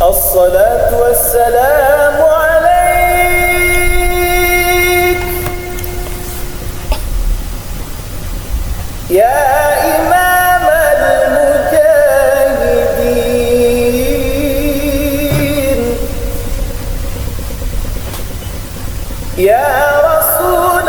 الصلاة والسلام عليك يا إمام المجاهدين يا رسول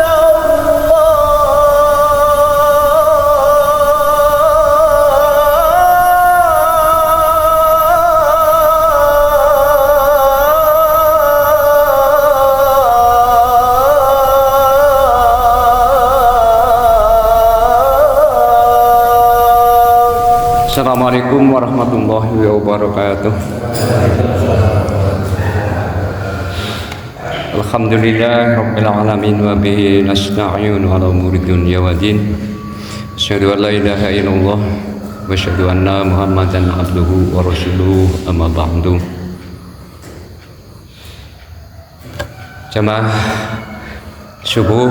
Assalamualaikum warahmatullahi wabarakatuh. Alhamdulillah rabbil alamin wa bihi nasta'in ala umuri dunya waddin. Asyhadu an la ilaha illallah wa asyhadu anna Muhammadan abduhu wa rasuluhu amma ba'du. Jamaah subuh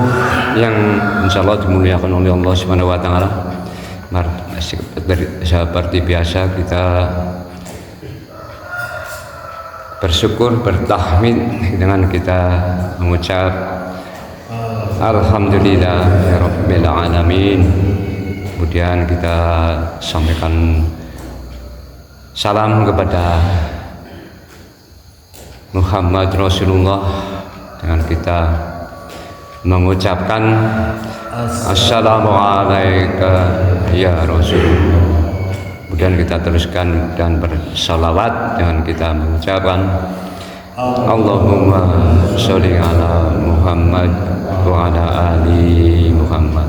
yang insyaallah dimuliakan oleh Allah Subhanahu wa taala. Seperti biasa kita bersyukur, bertahmid dengan kita mengucap Alhamdulillah ya Rabbil Alamin. Kemudian kita sampaikan salam kepada Muhammad Rasulullah dengan kita mengucapkan Assalamualaikum ya Rasulullah. Kemudian kita teruskan dan bersalawat dengan kita mengucapkan Allahumma sholli ala Muhammad wa ala ali Muhammad.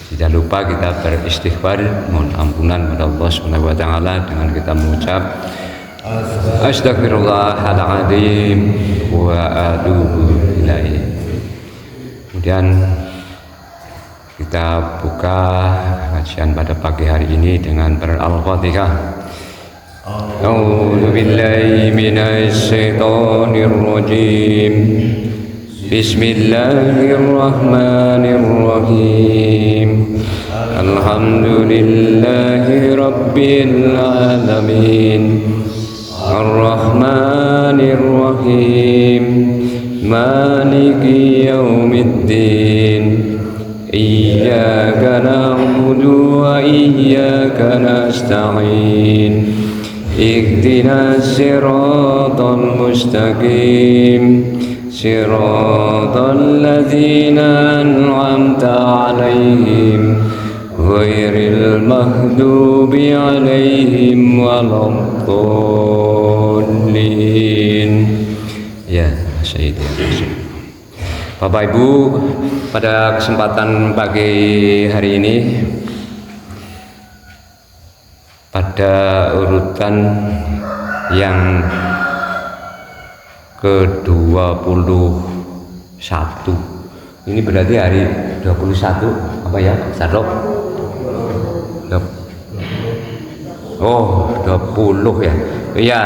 Tidak lupa kita beristighfar, mohon ampunan kepada Allah Subhanahu wa taala dengan kita mengucap Astaghfirullahaladzim wa atubu ilaih. Kemudian kita buka kajian pada pagi hari ini dengan Al-Fatihah. A'udzu billahi minasy syaithanir rajim. Bismillahirrahmanirrahim. Alhamdulillahi rabbil alamin. Ar-Rahmanir Rahim. Maliki yaumiddin. Iyyaka na'budu wa iyyaka nasta'in. Ihdinas siratal mustaqim. Siratal ladzina an'amta 'alaihim ghairil maghdubi 'alaihim waladdallin. Ya Sayyidina Bapak Ibu, pada kesempatan pagi hari ini pada urutan yang ke-21, ini berarti hari 21 apa ya Sarok? Oh 20 ya, iya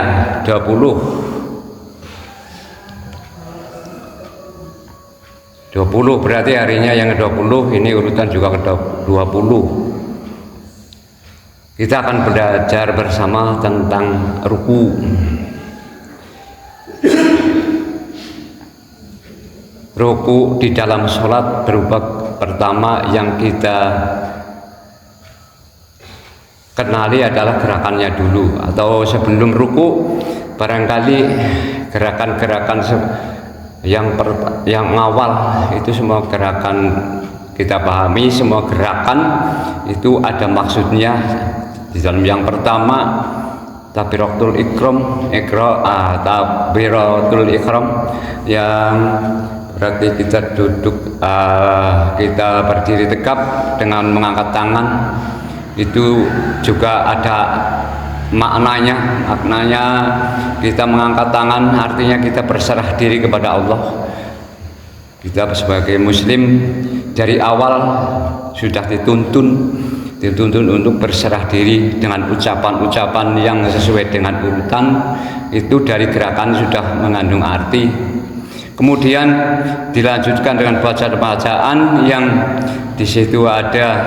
20 berarti harinya yang ke-20, ini urutan juga ke-20. Kita akan belajar bersama tentang ruku. Ruku di dalam sholat berupa pertama yang kita kenali adalah gerakannya dulu, atau sebelum ruku barangkali gerakan-gerakan yang awal itu semua gerakan kita pahami. Semua gerakan itu ada maksudnya. Di dalam yang pertama takbiratul ihram, takbiratul ihram yang berarti kita duduk, kita berdiri tegap dengan mengangkat tangan. Itu juga ada maknanya kita mengangkat tangan artinya kita berserah diri kepada Allah. Kita sebagai muslim dari awal sudah dituntun untuk berserah diri dengan ucapan-ucapan yang sesuai dengan urutan. Itu dari gerakan sudah mengandung arti. Kemudian dilanjutkan dengan bacaan yang di situ ada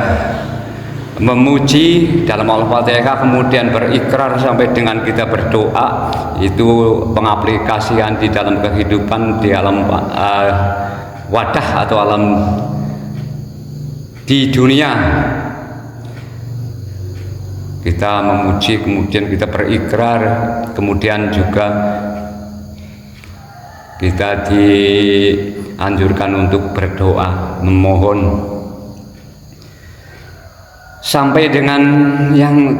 memuji dalam Al-Fatihah, kemudian berikrar sampai dengan kita berdoa, itu pengaplikasian di dalam kehidupan, di alam wadah atau alam di dunia. Kita memuji, kemudian kita berikrar, kemudian juga kita dianjurkan untuk berdoa, memohon, sampai dengan yang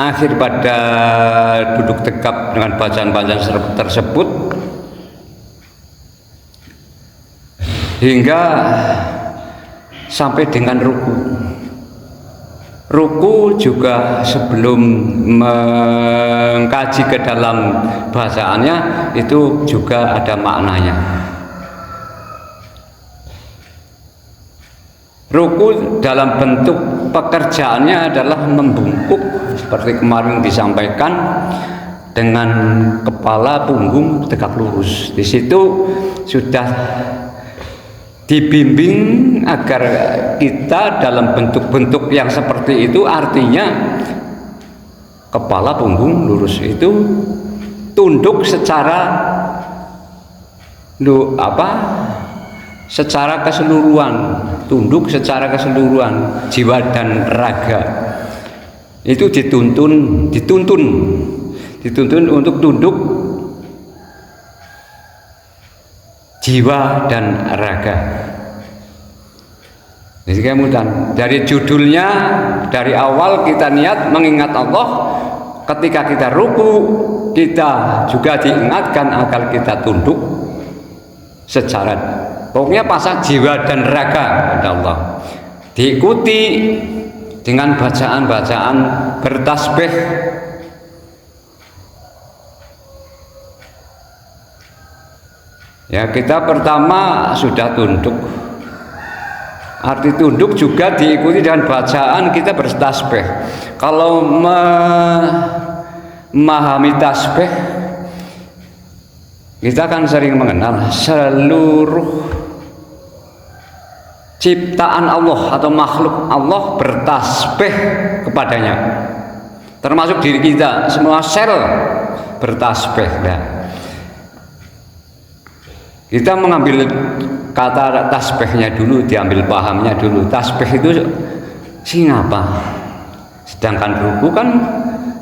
akhir pada duduk tegap dengan bacaan-bacaan tersebut, hingga sampai dengan ruku. Ruku juga sebelum mengkaji ke dalam bacaannya itu juga ada maknanya. Ruku dalam bentuk pekerjaannya adalah membungkuk seperti kemarin disampaikan, dengan kepala punggung tegak lurus. Di situ sudah dibimbing agar kita dalam bentuk-bentuk yang seperti itu, artinya kepala punggung lurus itu tunduk secara secara keseluruhan, tunduk secara keseluruhan, jiwa dan raga itu dituntun untuk tunduk jiwa dan raga. Jadi kemudian dari judulnya, dari awal kita niat mengingat Allah, ketika kita ruku kita juga diingatkan agar kita tunduk secara, pokoknya pasang jiwa dan raga kepada Allah. Diikuti dengan bacaan-bacaan bertasbih. Ya, kita pertama sudah tunduk. Arti tunduk juga diikuti dengan bacaan kita bertasbih. Kalau memahami tasbih, kita kan sering mengenal seluruh ciptaan Allah atau makhluk Allah bertasbih kepadanya, termasuk diri kita, semua sel bertasbih. Nah, kita mengambil kata tasbihnya dulu, diambil pahamnya dulu. Tasbih itu siapa? Sedangkan ruku kan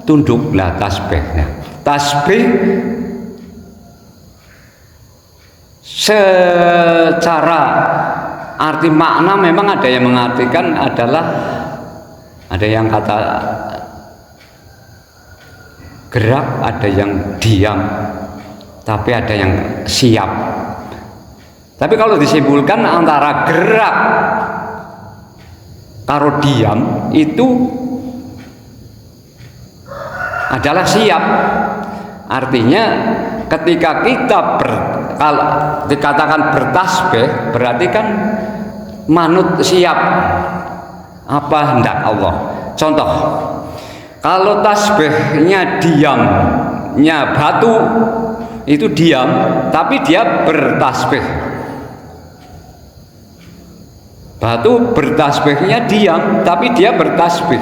tunduk lah tasbihnya. Tasbih secara arti makna memang ada yang mengartikan adalah, ada yang kata gerak, ada yang diam, tapi ada yang siap. Tapi kalau disimpulkan antara gerak karo diam itu adalah siap. Artinya ketika kita kalau dikatakan bertasbih, berarti kan manut siap apa hendak Allah. Contoh, kalau tasbihnya diamnya batu itu diam, tapi dia bertasbih. Batu bertasbihnya diam, tapi dia bertasbih.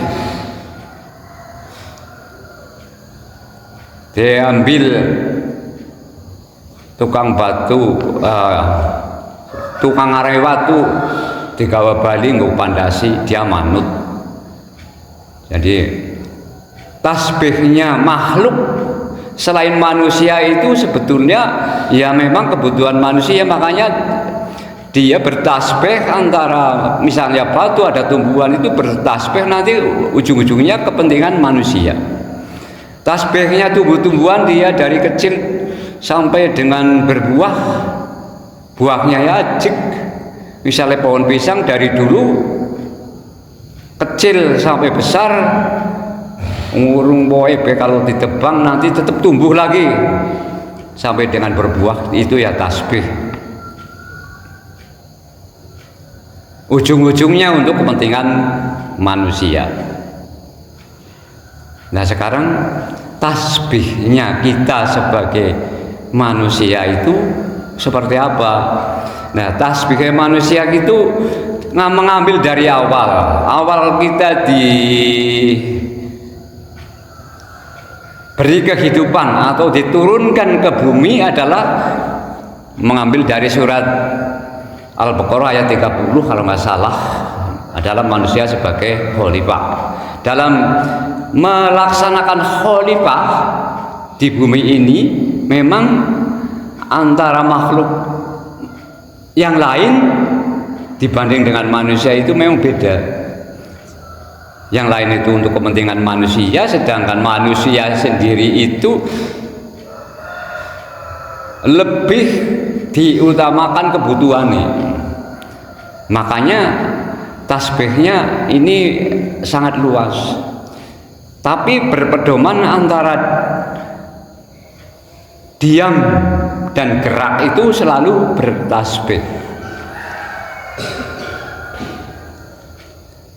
Dia ambil tukang batu, tukang ngarai watu digawa bali nggo pandasi, dia manut. Jadi tasbihnya makhluk selain manusia itu sebetulnya ya memang kebutuhan manusia, makanya dia bertasbih. Antara misalnya batu, ada tumbuhan itu bertasbih, nanti ujung-ujungnya kepentingan manusia. Tasbihnya tumbuh-tumbuhan, dia dari kecil sampai dengan berbuah, buahnya ya jik. Misalnya pohon pisang dari dulu kecil sampai besar, ngurung boe kalau ditebang nanti tetap tumbuh lagi sampai dengan berbuah, itu ya tasbih. Ujung-ujungnya untuk kepentingan manusia. Nah, sekarang tasbihnya kita sebagai manusia itu seperti apa? Nah, tasbih manusia itu mengambil dari awal kita beri kehidupan atau diturunkan ke bumi adalah mengambil dari surat Al-Baqarah ayat 30 kalau nggak salah, adalah manusia sebagai khalifah. Dalam melaksanakan khalifah di bumi ini memang antara makhluk yang lain dibanding dengan manusia itu memang beda. Yang lain itu untuk kepentingan manusia, sedangkan manusia sendiri itu lebih diutamakan kebutuhannya. Makanya tasbihnya ini sangat luas, tapi berpedoman antara diam dan gerak itu selalu bertasbih.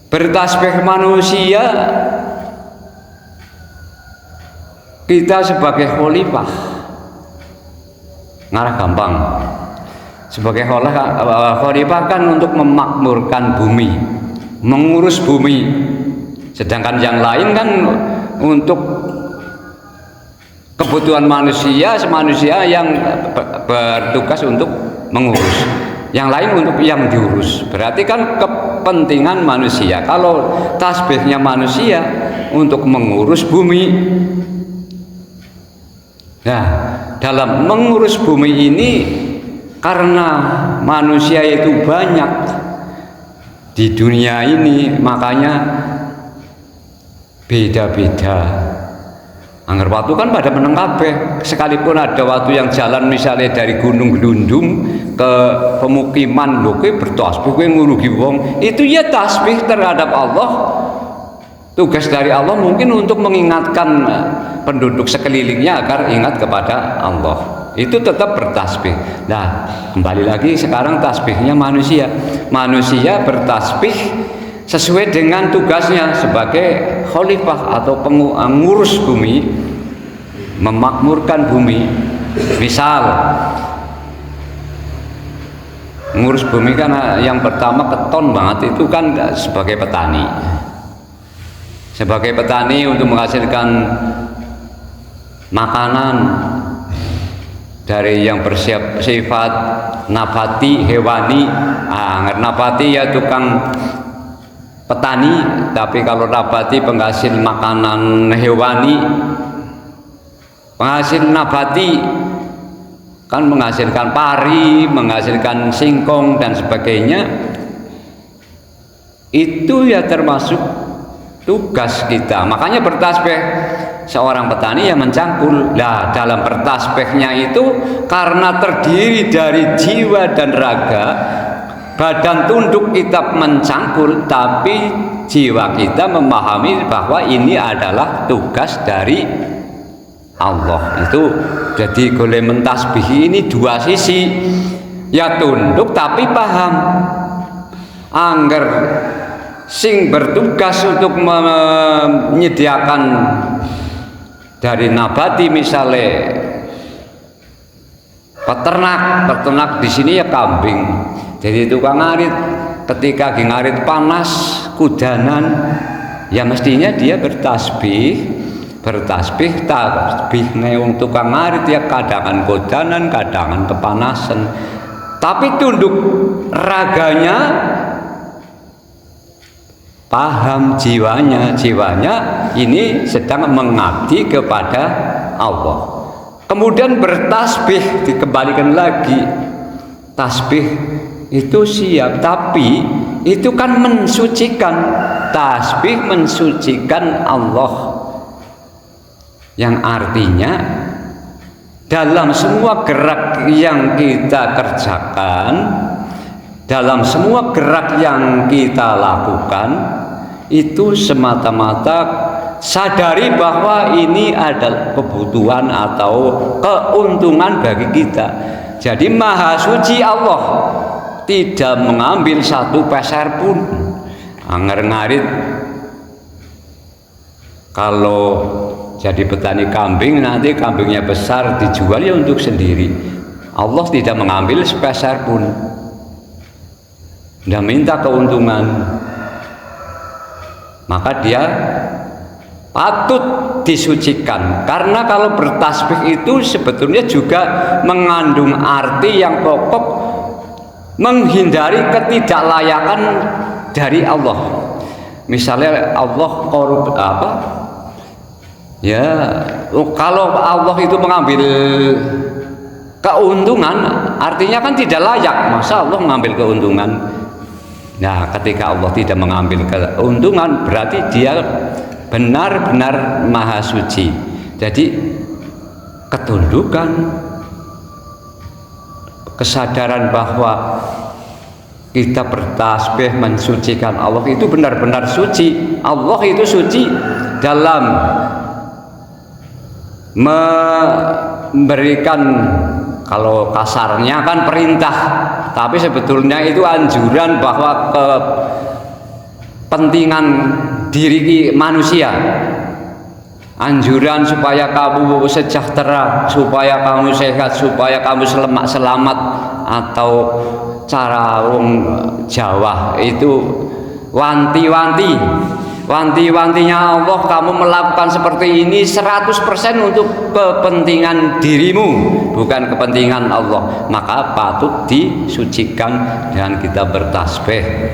Bertasbih manusia, kita sebagai khalifah ngarah gampang. Sebagai khalifah kan untuk memakmurkan bumi, mengurus bumi. Sedangkan yang lain kan untuk kebutuhan manusia yang bertugas untuk mengurus. Yang lain untuk yang diurus. Berarti kan kepentingan manusia. Kalau tasbihnya manusia untuk mengurus bumi. Nah, dalam mengurus bumi ini, karena manusia itu banyak di dunia ini, makanya beda-beda. Angger waktu kan pada meneng kabeh, sekalipun ada waktu yang jalan misalnya dari Gunung Glundung ke pemukiman lho kowe bertasbih kowe ngurugi wong, itu ya tasbih terhadap Allah. Tugas dari Allah mungkin untuk mengingatkan penduduk sekelilingnya agar ingat kepada Allah. Itu tetap bertasbih. Nah, kembali lagi sekarang tasbihnya manusia. Manusia bertasbih sesuai dengan tugasnya sebagai khalifah atau pengurus bumi, memakmurkan bumi. Misal mengurus bumi kan yang pertama keton banget itu kan sebagai petani. Sebagai petani untuk menghasilkan makanan dari yang bersifat nabati, hewani. Nabati ya tukang petani, tapi kalau nabati penghasil makanan hewani. Penghasil nabati kan menghasilkan pari, menghasilkan singkong dan sebagainya. Itu ya termasuk tugas kita. Makanya bertasbih seorang petani yang mencangkul. Nah, dalam bertasbihnya itu karena terdiri dari jiwa dan raga, badan tunduk kita mencangkul, tapi jiwa kita memahami bahwa ini adalah tugas dari Allah. Itu jadi golek mentasbih ini dua sisi, ya tunduk tapi paham. Angger sing bertugas untuk menyediakan dari nabati misalnya peternak di sini ya kambing. Jadi tukang ngarit ketika ngarit panas kudanan ya mestinya dia bertasbih neung tukang ngarit ya kadangan kudanan kadangan kepanasan, tapi tunduk raganya paham, jiwanya ini sedang mengabdi kepada Allah. Kemudian bertasbih dikembalikan lagi. Tasbih itu siap, tapi itu kan mensucikan. Tasbih mensucikan Allah, yang artinya dalam semua gerak yang kita kerjakan, dalam semua gerak yang kita lakukan, itu semata-mata sadari bahwa ini adalah kebutuhan atau keuntungan bagi kita. Jadi Maha Suci Allah tidak mengambil satu peser pun. Anger ngarit kalau jadi petani kambing, nanti kambingnya besar dijual ya untuk sendiri. Allah tidak mengambil sepeser pun. tidak minta keuntungan, maka dia patut disucikan. Karena kalau bertasbih itu sebetulnya juga mengandung arti yang pokok, menghindari ketidaklayakan dari Allah. Misalnya Allah kalau Allah itu mengambil keuntungan, artinya kan tidak layak. Masa Allah mengambil keuntungan? Nah, ketika Allah tidak mengambil keuntungan, berarti dia benar-benar maha suci. Jadi ketundukan, kesadaran bahwa kita bertasbih mensucikan Allah itu benar-benar suci. Allah itu suci dalam memberikan, kalau kasarnya kan perintah, tapi sebetulnya itu anjuran bahwa kepentingan diri manusia, anjuran supaya kamu sejahtera, supaya kamu sehat, supaya kamu selamat, atau cara wong Jawa itu wanti-wantinya Allah, kamu melakukan seperti ini 100% untuk kepentingan dirimu, bukan kepentingan Allah, maka patut disucikan dengan kita bertasbih.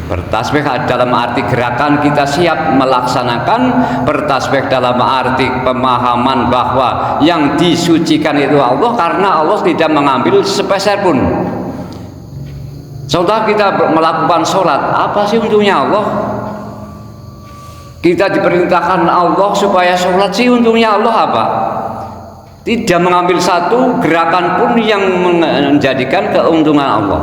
Bertasbih dalam arti gerakan kita siap melaksanakan, bertasbih dalam arti pemahaman bahwa yang disucikan itu Allah, karena Allah tidak mengambil sepeser pun. Contoh kita melakukan sholat, apa sih untungnya Allah? Kita diperintahkan Allah supaya sholat, sih untungnya Allah apa? Tidak mengambil satu gerakan pun yang menjadikan keuntungan Allah.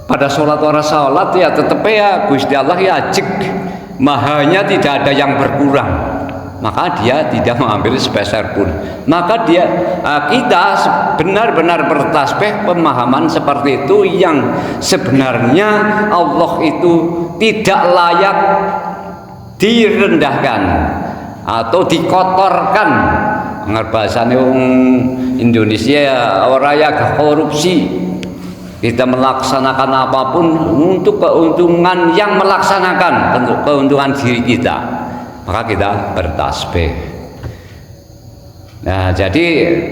Pada sholat orang sholat ya tetap ya Gusti Allah ya ajik, mahanya tidak ada yang berkurang, maka dia tidak mengambil sepeser pun. Maka kita benar-benar bertasbih pemahaman seperti itu, yang sebenarnya Allah itu tidak layak direndahkan atau dikotorkan. Bahasanya Indonesia orang ya korupsi. Kita melaksanakan apapun untuk keuntungan yang melaksanakan, untuk keuntungan diri kita, maka kita bertasbih. Nah, jadi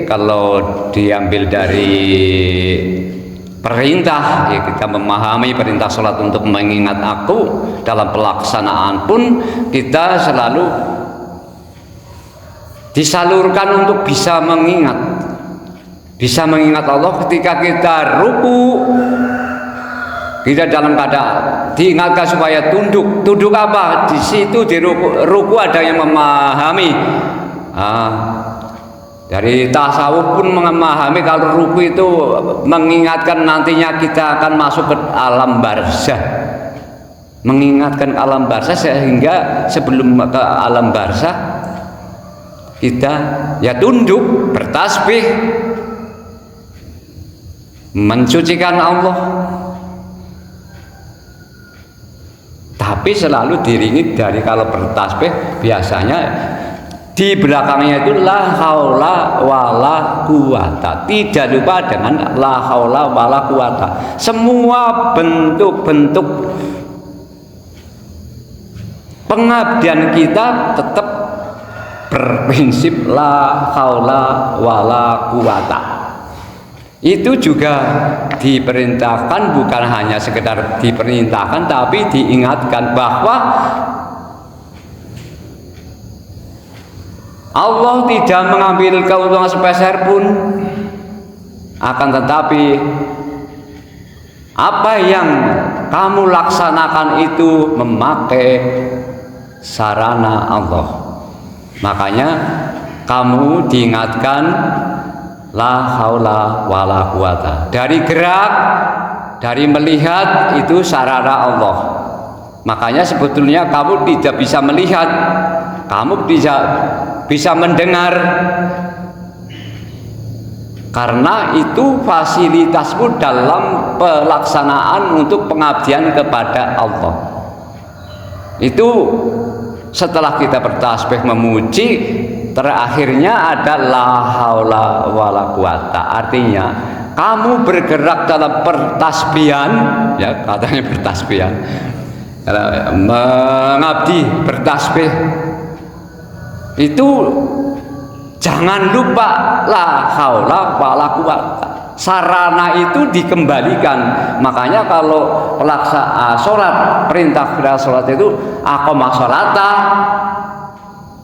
kalau diambil dari perintah, ya kita memahami perintah sholat untuk mengingat aku, dalam pelaksanaan pun kita selalu disalurkan untuk bisa mengingat. Bisa mengingat Allah ketika kita ruku, kita dalam keadaan diingatkan supaya tunduk. Tunduk apa? Di situ di ruku ada yang memahami. Dari tasawuf pun memahami kalau ruku itu mengingatkan nantinya kita akan masuk ke alam barzah. Mengingatkan alam barzah, sehingga sebelum ke alam barzah kita ya tunduk, bertasbih, mensucikan Allah, tapi selalu diringi dari kalau bertasbih biasanya di belakangnya itu la haula wala quwata, tidak lupa dengan la haula wala quwata. Semua bentuk-bentuk pengabdian kita tetap berprinsip la haula wala quwata. Itu juga diperintahkan, bukan hanya sekedar diperintahkan, tapi diingatkan bahwa Allah tidak mengambil keuntungan sepeser pun, akan tetapi apa yang kamu laksanakan itu memakai sarana Allah. Makanya kamu diingatkan la haula wala quwata. Dari gerak, dari melihat itu sarana Allah. Makanya sebetulnya kamu tidak bisa melihat, kamu bisa mendengar, karena itu fasilitasmu dalam pelaksanaan untuk pengabdian kepada Allah. Itu setelah kita bertasbih memuji, terakhirnya ada la haula wala quwata, artinya kamu bergerak dalam pertasbihan, ya katanya bertasbihan, mengabdi bertasbih, itu jangan lupa la haula wala quwata. Sarana itu dikembalikan. Makanya kalau pelaksanaan sholat, perintah sholat itu aqoma sholata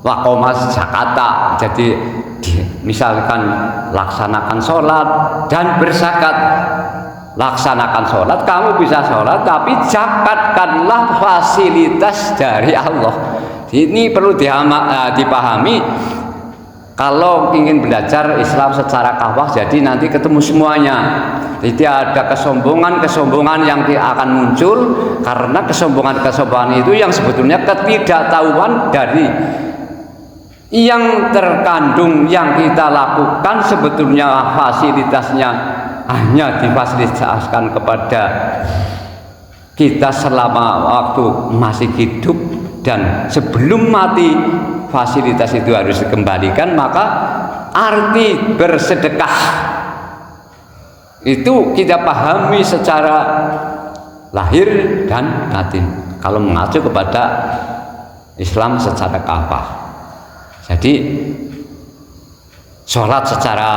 wa qoma zakata. Jadi misalkan laksanakan sholat dan berzakat. Laksanakan sholat, kamu bisa sholat, tapi zakatkanlah fasilitas dari Allah. Ini perlu dipahami. Kalau ingin belajar Islam secara kafah, jadi nanti ketemu semuanya. Jadi ada kesombongan yang akan muncul karena kesombongan itu yang sebetulnya ketidaktahuan dari yang terkandung yang kita lakukan. Sebetulnya fasilitasnya hanya difasilitaskan kepada kita selama waktu masih hidup, dan sebelum mati fasilitas itu harus dikembalikan. Maka arti bersedekah itu kita pahami secara lahir dan batin kalau mengacu kepada Islam secara kafah. Jadi sholat secara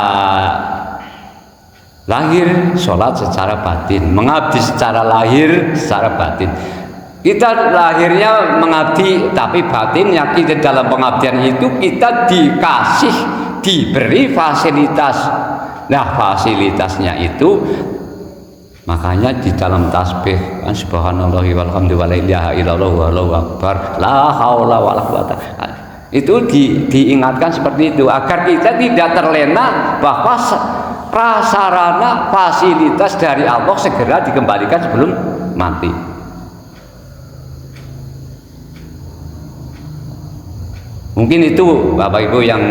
lahir, sholat secara batin, mengabdi secara lahir, secara batin. Kita lahirnya mengabdi, tapi batinnya kita dalam pengabdian itu kita diberi fasilitas. Nah, fasilitasnya itu makanya di dalam tasbih kan subhanallahi walhamdulillah la ilaha illallah wallahu akbar la haula wala quwata. Itu diingatkan seperti itu agar kita tidak terlena bahwa prasarana fasilitas dari Allah segera dikembalikan sebelum mati. Mungkin itu Bapak Ibu yang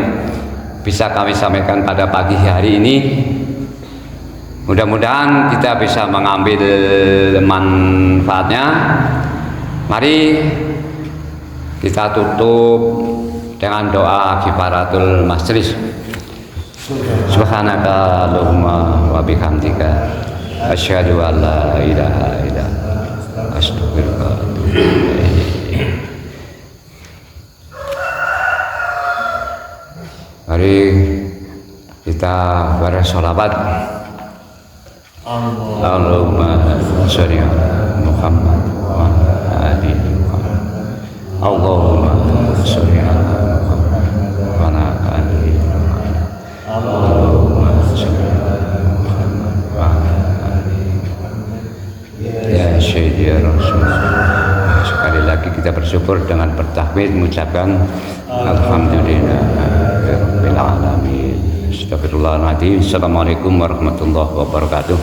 bisa kami sampaikan pada pagi hari ini. Mudah-mudahan kita bisa mengambil manfaatnya. Mari kita tutup dengan doa kifaratul majlis. Subhanaka Allahumma wa bihamdika asyhadu an la ilaha illa anta astaghfiruka wa atubu ilaik. Mari kita bersolawat. Allahumma sholli ala Muhammad wa ala ali Muhammad. Allahumma sholli ala Muhammad wa ala ali Muhammad. Allahumma sholli ala Muhammad wa ala ali Muhammad. Ya Sayyidi ya Rasulullah. Sekali lagi kita bersyukur dengan bertahmid mengucapkan alhamdulillah rabbil alamin. Astagfirullahaladzim. Assalamualaikum warahmatullahi wabarakatuh.